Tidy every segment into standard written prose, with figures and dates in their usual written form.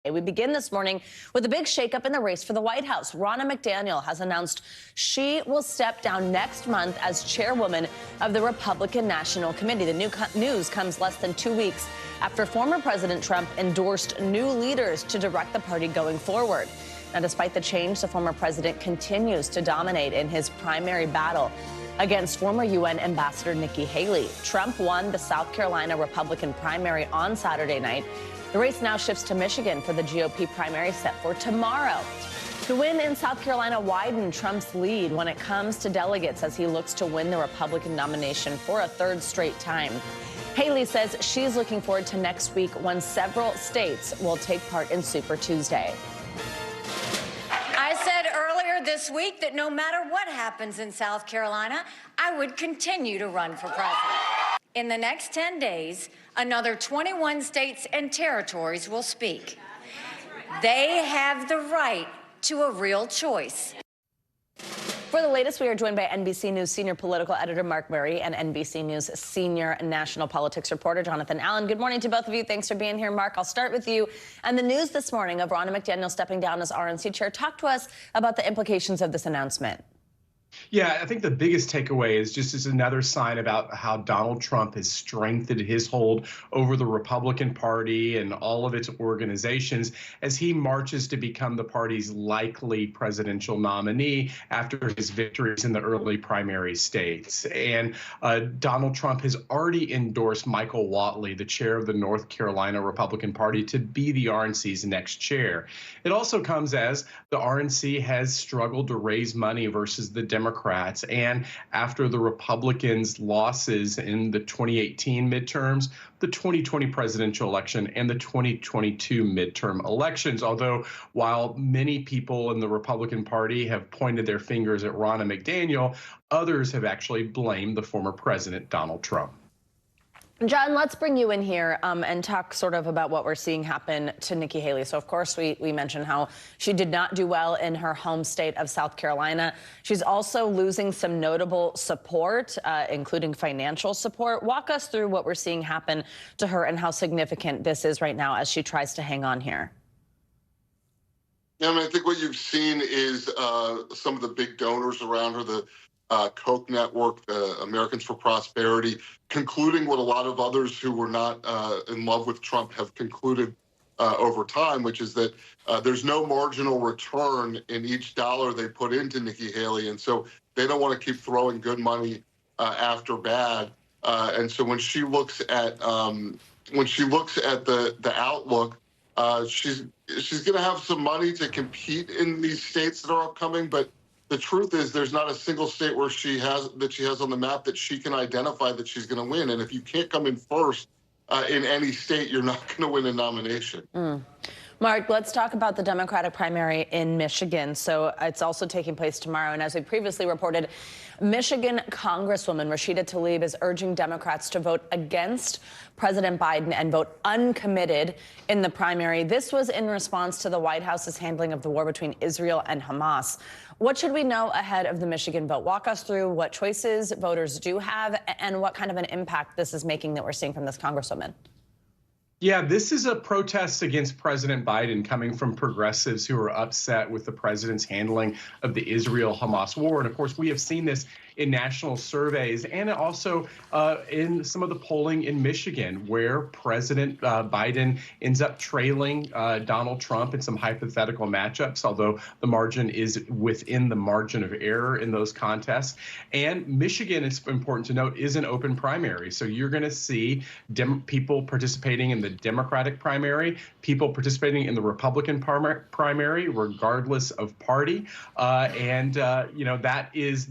We begin this morning with a big shakeup in the race for the White House. Ronna McDaniel has announced she will step down next month as chairwoman of the Republican National Committee. The news comes less than 2 weeks after former President Trump endorsed new leaders to direct the party going forward. Now, despite the change, the former president continues to dominate in his primary battle against former UN Ambassador Nikki Haley. Trump won the South Carolina Republican primary on Saturday night. The race now shifts to Michigan for the GOP primary set for tomorrow. The win in South Carolina widened Trump's lead when it comes to delegates as he looks to win the Republican nomination for a third straight time. Haley says she's looking forward to next week when several states will take part in Super Tuesday. I said earlier this week that no matter what happens in South Carolina, I would continue to run for president. In the next 10 days, another 21 states and territories will speak. They have the right to a real choice. For the latest, we are joined by NBC News senior political editor Mark Murray and NBC News senior national politics reporter Jonathan Allen. Good morning to both of you. Thanks for being here. Mark, I'll start with you. And the news this morning of Ronna McDaniel stepping down as RNC chair. Talk to us about the implications of this announcement. Yeah, I think the biggest takeaway is just as another sign about how Donald Trump has strengthened his hold over the Republican Party and all of its organizations as he marches to become the party's likely presidential nominee after his victories in the early primary states. And Donald Trump has already endorsed Michael Whatley, the chair of the North Carolina Republican Party, to be the RNC's next chair. It also comes as the RNC has struggled to raise money versus the Democrats, and after the Republicans' losses in the 2018 midterms, the 2020 presidential election, and the 2022 midterm elections. Although, while many people in the Republican Party have pointed their fingers at Ronna McDaniel, others have actually blamed the former president, Donald Trump. John, let's bring you in here and talk sort of about what we're seeing happen to Nikki Haley. So, of course, we mentioned how she did not do well in her home state of South Carolina. She's also losing some notable support, including financial support. Walk us through what we're seeing happen to her and how significant this is right now as she tries to hang on here. Yeah, I mean, I think what you've seen is some of the big donors around her, the Koch network, Americans for Prosperity, concluding what a lot of others who were not in love with Trump have concluded over time, which is that there's no marginal return in each dollar they put into Nikki Haley. And so they don't want to keep throwing good money after bad. And so when she looks at the outlook, she's going to have some money to compete in these states that are upcoming, but the truth is there's not a single state where she has on the map that she can identify that she's going to win. And if you can't come in first in any state, you're not going to win a nomination. Mark, let's talk about the Democratic primary in Michigan. So it's also taking place tomorrow. And as we previously reported, Michigan Congresswoman Rashida Tlaib is urging Democrats to vote against President Biden and vote uncommitted in the primary. This was in response to the White House's handling of the war between Israel and Hamas. What should we know ahead of the Michigan vote? Walk us through what choices voters do have and what kind of an impact this is making that we're seeing from this Congresswoman. Yeah, this is a protest against President Biden coming from progressives who are upset with the president's handling of the Israel-Hamas war. And of course, we have seen this in national surveys and also in some of the polling in Michigan, where President Biden ends up trailing Donald Trump in some hypothetical matchups, although the margin is within the margin of error in those contests. And Michigan, it's important to note, is an open primary. So you're going to see people participating in the Democratic primary, people participating in the Republican primary, regardless of party.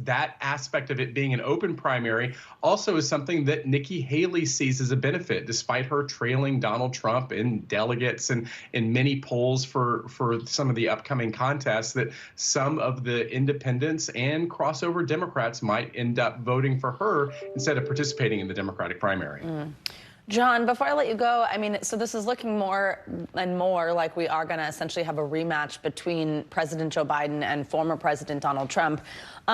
That aspect of it being an open primary also is something that Nikki Haley sees as a benefit, despite her trailing Donald Trump in delegates and in many polls for some of the upcoming contests, that some of the independents and crossover Democrats might end up voting for her instead of participating in the Democratic primary. John, before I let you go, I mean, so this is looking more and more like we are going to essentially have a rematch between President Joe Biden and former President Donald Trump.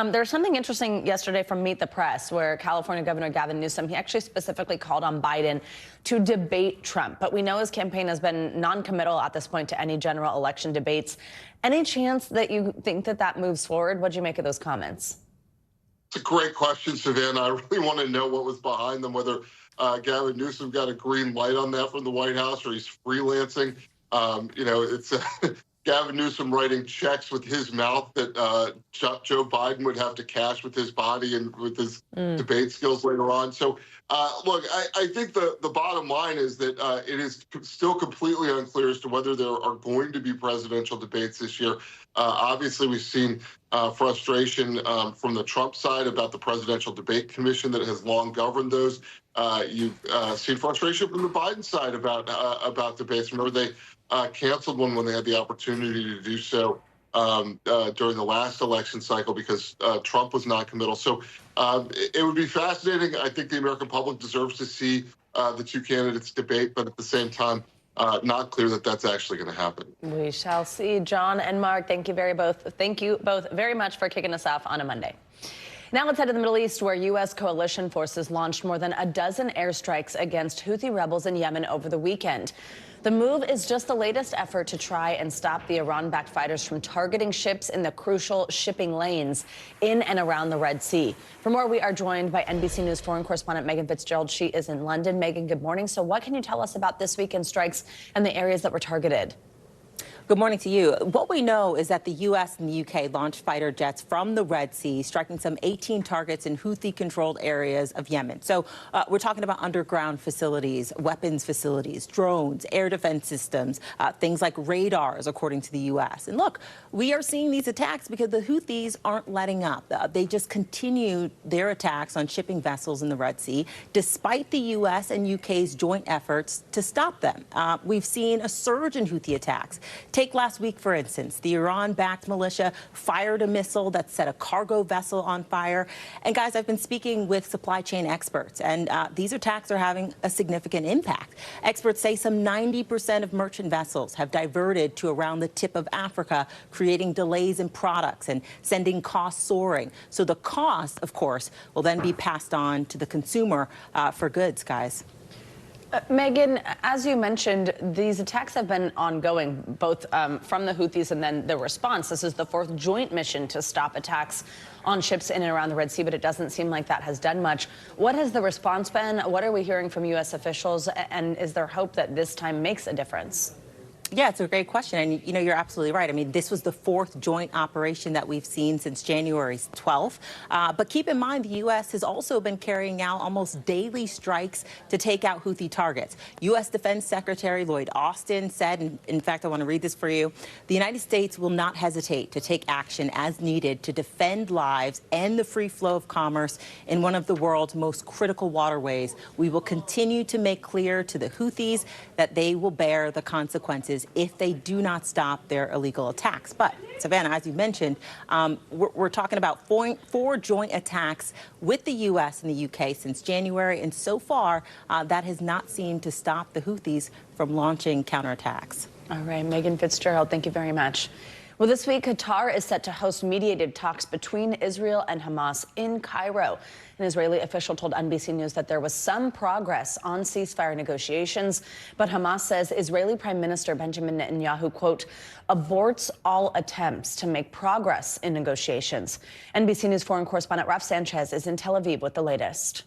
There's something interesting yesterday from Meet the Press, where California Governor Gavin Newsom, he actually specifically called on Biden to debate Trump. But we know his campaign has been non-committal at this point to any general election debates. Any chance that you think that that moves forward? What'd you make of those comments? It's a great question, Savannah. I really want to know what was behind them, whether Gavin Newsom got a green light on that from the White House or he's freelancing. It's Gavin Newsom writing checks with his mouth that Joe Biden would have to cash with his body and with his debate skills later on. So, look, I think the bottom line is that it is still completely unclear as to whether there are going to be presidential debates this year. Obviously, we've seen frustration from the Trump side about the Presidential Debate Commission that has long governed those. You've seen frustration from the Biden side about debates. Remember, they canceled one when they had the opportunity to do so during the last election cycle because Trump was non-committal. So it would be fascinating. I think the American public deserves to see the two candidates debate, but at the same time, not clear that that's actually going to happen. We shall see. John and Mark, thank you both very much for kicking us off on a Monday. Now let's head to the Middle East, where U.S. coalition forces launched more than a dozen airstrikes against Houthi rebels in Yemen over the weekend. The move is just the latest effort to try and stop the Iran-backed fighters from targeting ships in the crucial shipping lanes in and around the Red Sea. For more, we are joined by NBC News foreign correspondent Megan Fitzgerald. She is in London. Megan, good morning. So what can you tell us about this weekend's strikes and the areas that were targeted? Good morning to you. What we know is that the U.S. and the U.K. launched fighter jets from the Red Sea, striking some 18 targets in Houthi-controlled areas of Yemen. So we're talking about underground facilities, weapons facilities, drones, air defense systems, things like radars, according to the U.S. And look, we are seeing these attacks because the Houthis aren't letting up. They just continue their attacks on shipping vessels in the Red Sea, despite the U.S. and U.K.'s joint efforts to stop them. We've seen a surge in Houthi attacks. Take last week, for instance, the Iran-backed militia fired a missile that set a cargo vessel on fire. And guys, I've been speaking with supply chain experts, and these attacks are having a significant impact. Experts say some 90% of merchant vessels have diverted to around the tip of Africa, creating delays in products and sending costs soaring. So the cost, of course, will then be passed on to the consumer for goods, guys. Megan, as you mentioned, these attacks have been ongoing, both from the Houthis and then the response. This is the fourth joint mission to stop attacks on ships in and around the Red Sea, but it doesn't seem like that has done much. What has the response been? What are we hearing from U.S. officials? And is there hope that this time makes a difference? Yeah, it's a great question. And, you know, you're absolutely right. I mean, this was the fourth joint operation that we've seen since January 12th. But keep in mind, the U.S. has also been carrying out almost daily strikes to take out Houthi targets. U.S. Defense Secretary Lloyd Austin said, and in fact, I want to read this for you, the United States will not hesitate to take action as needed to defend lives and the free flow of commerce in one of the world's most critical waterways. We will continue to make clear to the Houthis that they will bear the consequences if they do not stop their illegal attacks. But, Savannah, as you mentioned, we're talking about four joint attacks with the U.S. and the U.K. since January, and so far, that has not seemed to stop the Houthis from launching counterattacks. All right, Megan Fitzgerald, thank you very much. Well, this week, Qatar is set to host mediated talks between Israel and Hamas in Cairo. An Israeli official told NBC News that there was some progress on ceasefire negotiations, but Hamas says Israeli Prime Minister Benjamin Netanyahu, quote, aborts all attempts to make progress in negotiations. NBC News foreign correspondent Raf Sanchez is in Tel Aviv with the latest.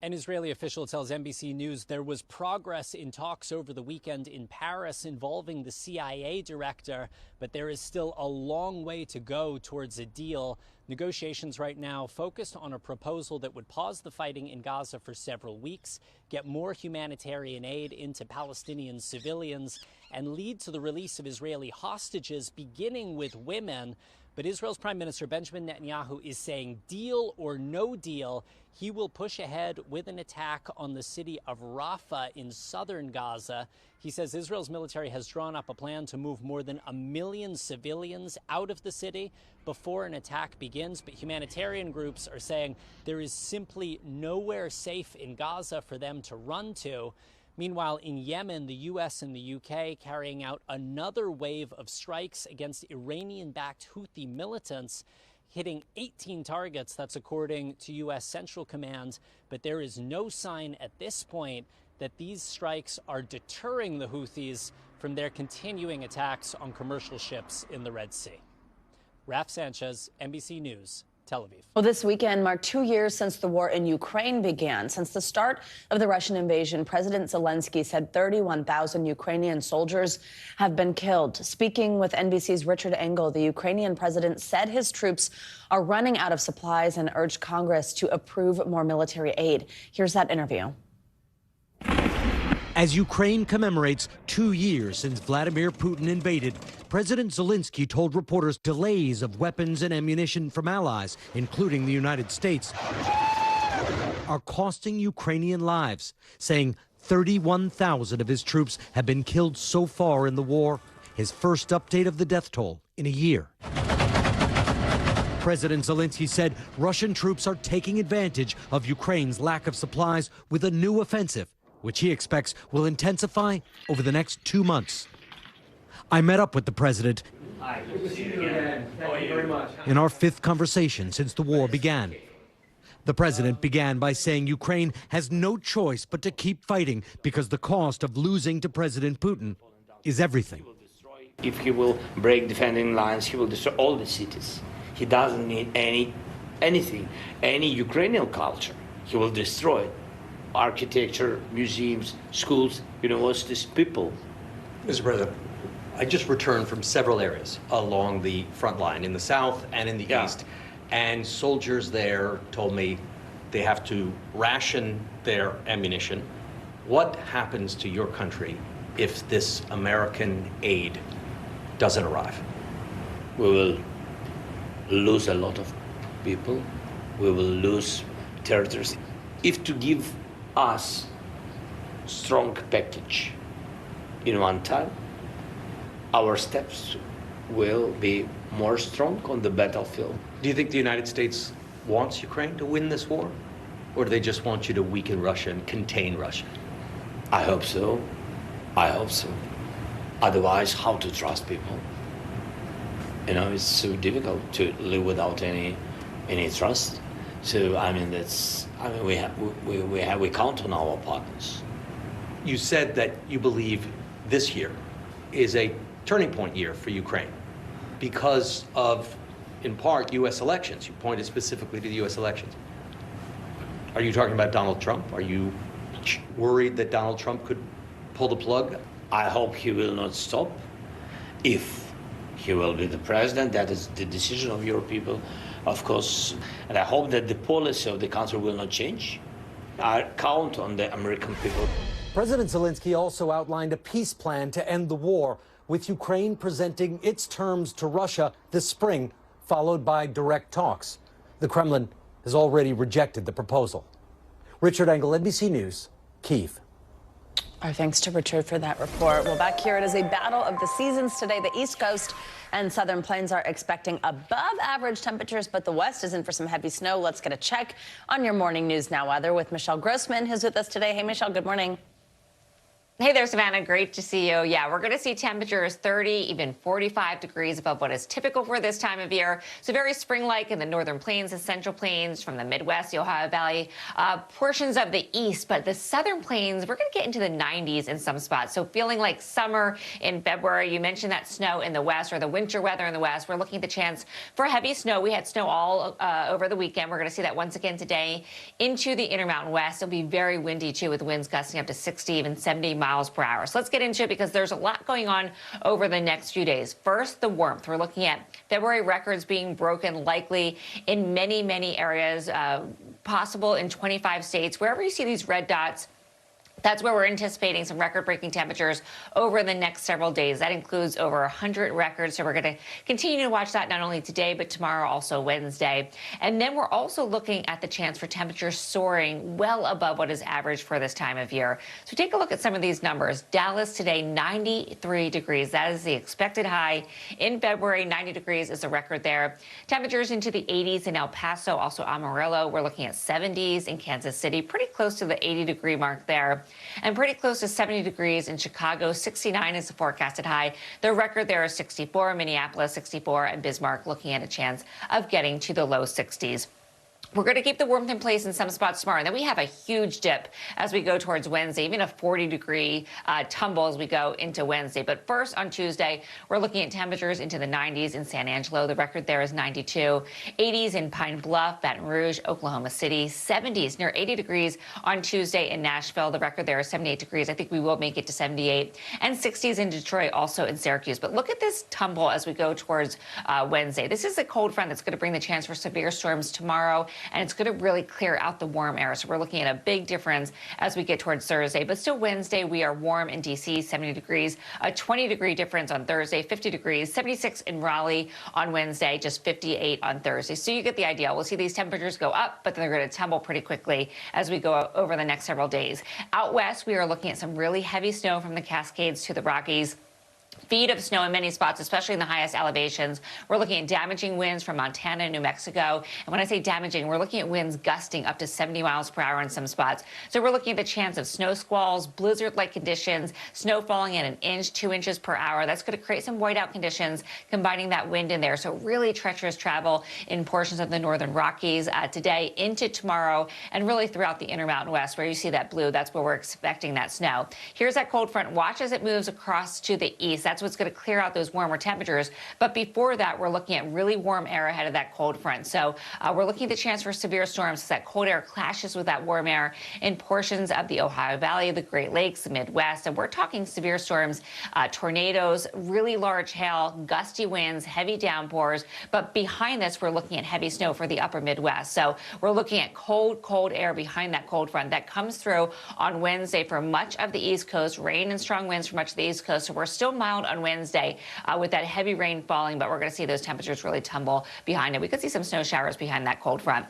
An Israeli official tells NBC News there was progress in talks over the weekend in Paris involving the CIA director, but there is still a long way to go towards a deal. Negotiations right now focused on a proposal that would pause the fighting in Gaza for several weeks, get more humanitarian aid into Palestinian civilians, and lead to the release of Israeli hostages, beginning with women. But Israel's Prime Minister Benjamin Netanyahu is saying deal or no deal, he will push ahead with an attack on the city of Rafah in southern Gaza. He says Israel's military has drawn up a plan to move more than 1 million civilians out of the city before an attack begins. But humanitarian groups are saying there is simply nowhere safe in Gaza for them to run to. Meanwhile, in Yemen, the U.S. and the U.K. carrying out another wave of strikes against Iranian-backed Houthi militants, hitting 18 targets. That's according to U.S. Central Command. But there is no sign at this point that these strikes are deterring the Houthis from their continuing attacks on commercial ships in the Red Sea. Raf Sanchez, NBC News, Tel Aviv. Well, this weekend marked 2 years since the war in Ukraine began. Since the start of the Russian invasion, President Zelensky said 31,000 Ukrainian soldiers have been killed. Speaking with NBC's Richard Engel, the Ukrainian president said his troops are running out of supplies and urged Congress to approve more military aid. Here's that interview. As Ukraine commemorates 2 years since Vladimir Putin invaded, President Zelensky told reporters delays of weapons and ammunition from allies, including the United States, are costing Ukrainian lives, saying 31,000 of his troops have been killed so far in the war, his first update of the death toll in a year. President Zelensky said Russian troops are taking advantage of Ukraine's lack of supplies with a new offensive, which he expects will intensify over the next 2 months. I met up with the president in our fifth conversation since the war began. The president began by saying Ukraine has no choice but to keep fighting because the cost of losing to President Putin is everything. If he will break defending lines, he will destroy all the cities. He doesn't need anything, any Ukrainian culture. He will destroy it. Architecture, museums, schools, universities, people. Mr. President, I just returned from several areas along the front line in the south and in the east, and soldiers there told me they have to ration their ammunition. What happens to your country if this American aid doesn't arrive? We will lose a lot of people. We will lose territories. If to give us strong package in one time, our steps will be more strong on the battlefield. Do you think the United States wants Ukraine to win this war? Or do they just want you to weaken Russia and contain Russia? I hope so. I hope so. Otherwise, how to trust people? It's so difficult to live without any trust. So we count on our partners. You said that you believe this year is a turning point year for Ukraine because of, in part, U.S. elections. You pointed specifically to the U.S. elections. Are you talking about Donald Trump? Are you worried that Donald Trump could pull the plug? I hope he will not stop. If he will be the president, that is the decision of your people, of course. And I hope that the policy of the country will not change. I count on the American people. President Zelensky also outlined a peace plan to end the war, with Ukraine presenting its terms to Russia this spring, followed by direct talks. The Kremlin has already rejected the proposal. Richard Engel, NBC News, Kyiv. Our thanks to Richard for that report. Well, back here, it is a battle of the seasons today. The East Coast and Southern Plains are expecting above average temperatures, but the West is in for some heavy snow. Let's get a check on your morning News Now weather with Michelle Grossman, who's with us today. Hey, Michelle, good morning. Hey there, Savannah. Great to see you. Yeah, we're going to see temperatures 30, even 45 degrees above what is typical for this time of year. So very spring-like in the northern plains, the central plains, from the Midwest, the Ohio Valley, portions of the east. But the southern plains, we're going to get into the 90s in some spots. So feeling like summer in February. You mentioned that snow in the west, or the winter weather in the west. We're looking at the chance for heavy snow. We had snow all over the weekend. We're going to see that once again today into the Intermountain West. It'll be very windy, too, with winds gusting up to 60, even 70 miles per hour. So let's get into it because there's a lot going on over the next few days. First, the warmth. We're looking at February records being broken likely in many areas, possible in 25 states. Wherever you see these red dots, That's where we're anticipating some record-breaking temperatures over the next several days. That includes over 100 records. So we're going to continue to watch that not only today, but tomorrow, also Wednesday. And then we're also looking at the chance for temperatures soaring well above what is average for this time of year. So take a look at some of these numbers. Dallas today, 93 degrees. That is the expected high. In February, 90 degrees is the record there. Temperatures into the 80s in El Paso, also Amarillo. We're looking at 70s in Kansas City, pretty close to the 80-degree mark there. And pretty close to 70 degrees in Chicago. 69 is the forecasted high. The record there is 64, Minneapolis 64, and Bismarck looking at a chance of getting to the low 60s. We're going to keep the warmth in place in some spots tomorrow. And then we have a huge dip as we go towards Wednesday, even a 40-degree tumble as we go into Wednesday. But first, on Tuesday, we're looking at temperatures into the 90s in San Angelo. The record there is 92. 80s in Pine Bluff, Baton Rouge, Oklahoma City. 70s, near 80 degrees on Tuesday in Nashville. The record there is 78 degrees. I think we will make it to 78. And 60s in Detroit, also in Syracuse. But look at this tumble as we go towards Wednesday. This is a cold front that's going to bring the chance for severe storms tomorrow. And it's going to really clear out the warm air. So we're looking at a big difference as we get towards Thursday. But still Wednesday, we are warm in D.C., 70 degrees, a 20-degree difference on Thursday, 50 degrees, 76 in Raleigh on Wednesday, just 58 on Thursday. So you get the idea. We'll see these temperatures go up, but they're going to tumble pretty quickly as we go over the next several days. Out west, we are looking at some really heavy snow from the Cascades to the Rockies. Feet of snow in many spots, especially in the highest elevations. We're looking at damaging winds from Montana and New Mexico. And when I say damaging, we're looking at winds gusting up to 70 miles per hour in some spots. So we're looking at the chance of snow squalls, blizzard-like conditions, snow falling at 1 inch, 2 inches per hour. That's going to create some whiteout conditions, combining that wind in there. So really treacherous travel in portions of the northern Rockies today into tomorrow, and really throughout the Intermountain West, where you see that blue. That's where we're expecting that snow. Here's that cold front. Watch as it moves across to the east. That's what's going to clear out those warmer temperatures. But before that, we're looking at really warm air ahead of that cold front. So we're looking at the chance for severe storms as that cold air clashes with that warm air in portions of the Ohio Valley, the Great Lakes, the Midwest. And we're talking severe storms, tornadoes, really large hail, gusty winds, heavy downpours. But behind this, we're looking at heavy snow for the upper Midwest. So we're looking at cold air behind that cold front that comes through on Wednesday for much of the East Coast. Rain and strong winds for much of the East Coast. So we're still mild on Wednesday with that heavy rain falling, but we're going to see those temperatures really tumble behind it. We could see some snow showers behind that cold front.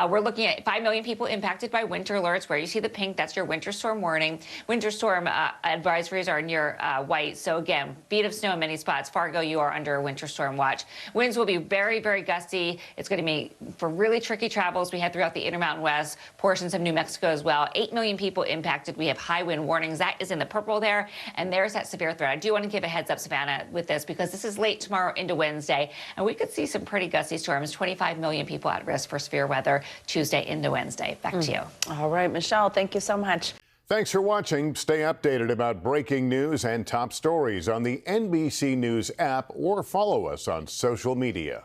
We're looking at 5 million people impacted by winter alerts. Where you see the pink, that's your winter storm warning. Winter storm advisories are near white. So again, feet of snow in many spots. Fargo, you are under a winter storm watch. Winds will be very, very gusty. It's going to be for really tricky travels we had throughout the Intermountain West, portions of New Mexico as well. 8 million people impacted. We have high wind warnings. That is in the purple there, and there's that severe threat. I do want to give a heads up, Savannah, with this, because this is late tomorrow into Wednesday, and we could see some pretty gusty storms. 25 million people at risk for severe weather Tuesday into Wednesday. Back to you. All right, Michelle, thank you so much. Thanks for watching. Stay updated about breaking news and top stories on the NBC News app, or follow us on social media.